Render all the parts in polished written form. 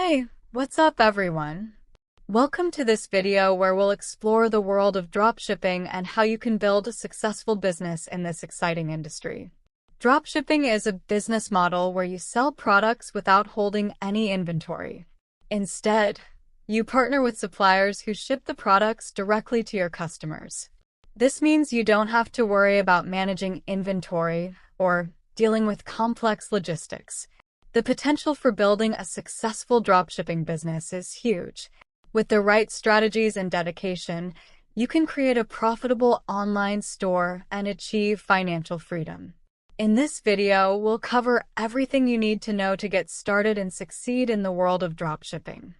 Hey, what's up everyone? Welcome to this video where we'll explore the world of dropshipping and how you can build a successful business in this exciting industry. Dropshipping is a business model where you sell products without holding any inventory. Instead, you partner with suppliers who ship the products directly to your customers. This means you don't have to worry about managing inventory or dealing with complex logistics. The potential for building a successful dropshipping business is huge. With the right strategies and dedication, you can create a profitable online store and achieve financial freedom. In this video, we'll cover everything you need to know to get started and succeed in the world of dropshipping.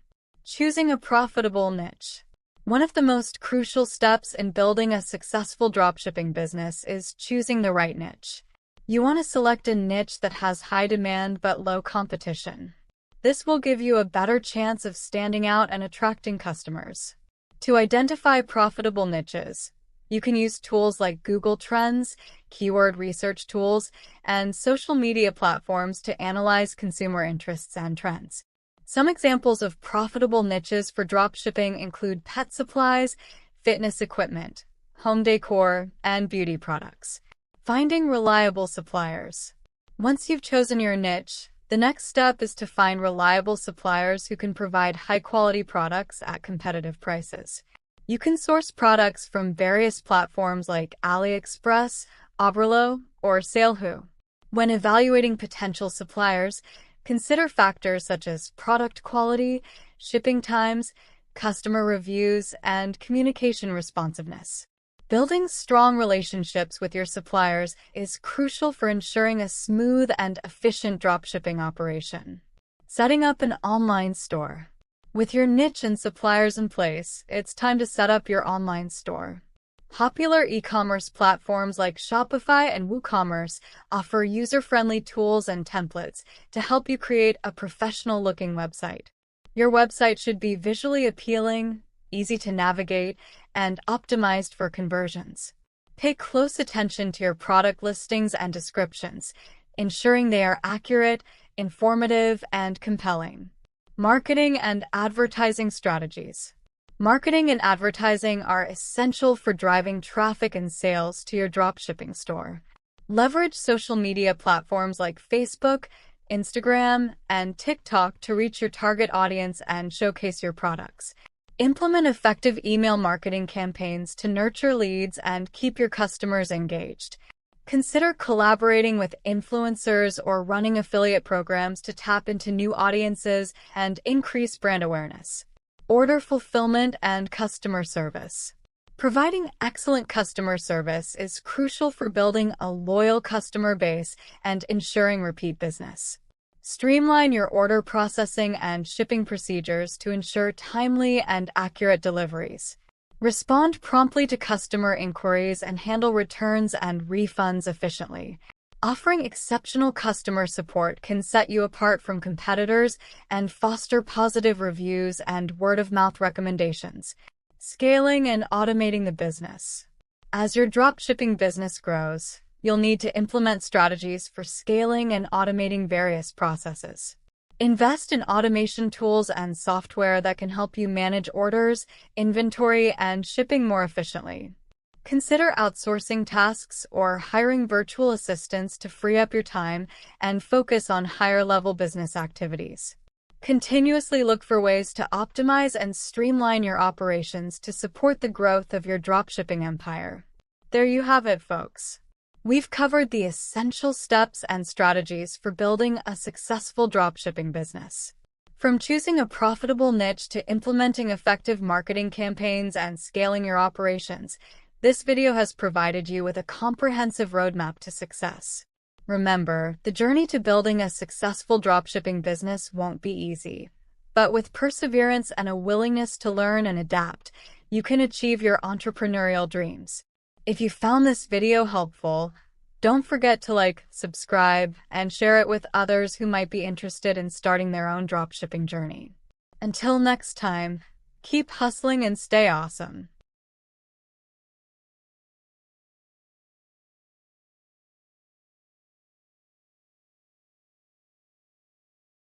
Choosing a profitable niche. One of the most crucial steps in building a successful dropshipping business is choosing the right niche. You want to select a niche that has high demand but low competition. This will give you a better chance of standing out and attracting customers. To identify profitable niches, you can use tools like Google Trends, keyword research tools, and social media platforms to analyze consumer interests and trends. Some examples of profitable niches for dropshipping include pet supplies, fitness equipment, home decor, and beauty products. Finding reliable suppliers. Once you've chosen your niche, the next step is to find reliable suppliers who can provide high-quality products at competitive prices. You can source products from various platforms like AliExpress, Oberlo, or Salehu. When evaluating potential suppliers, consider factors such as product quality, shipping times, customer reviews, and communication responsiveness. Building strong relationships with your suppliers is crucial for ensuring a smooth and efficient dropshipping operation. Setting up an online store. With your niche and suppliers in place, it's time to set up your online store. Popular e-commerce platforms like Shopify and WooCommerce offer user-friendly tools and templates to help you create a professional-looking website. Your website should be visually appealing, easy to navigate, and optimized for conversions. Pay close attention to your product listings and descriptions, ensuring they are accurate, informative, and compelling. Marketing and advertising strategies. Marketing and advertising are essential for driving traffic and sales to your dropshipping store. Leverage social media platforms like Facebook, Instagram, and TikTok to reach your target audience and showcase your products. Implement effective email marketing campaigns to nurture leads and keep your customers engaged. Consider collaborating with influencers or running affiliate programs to tap into new audiences and increase brand awareness. Order fulfillment and customer service. Providing excellent customer service is crucial for building a loyal customer base and ensuring repeat business. Streamline your order processing and shipping procedures to ensure timely and accurate deliveries. Respond promptly to customer inquiries and handle returns and refunds efficiently. Offering exceptional customer support can set you apart from competitors and foster positive reviews and word-of-mouth recommendations. Scaling and automating the business. As your dropshipping business grows, you'll need to implement strategies for scaling and automating various processes. Invest in automation tools and software that can help you manage orders, inventory, and shipping more efficiently. Consider outsourcing tasks or hiring virtual assistants to free up your time and focus on higher-level business activities. Continuously look for ways to optimize and streamline your operations to support the growth of your dropshipping empire. There you have it, folks. We've covered the essential steps and strategies for building a successful dropshipping business. From choosing a profitable niche to implementing effective marketing campaigns and scaling your operations, this video has provided you with a comprehensive roadmap to success. Remember, the journey to building a successful dropshipping business won't be easy. But with perseverance and a willingness to learn and adapt, you can achieve your entrepreneurial dreams. If you found this video helpful, don't forget to like, subscribe, and share it with others who might be interested in starting their own dropshipping journey. Until next time, keep hustling and stay awesome.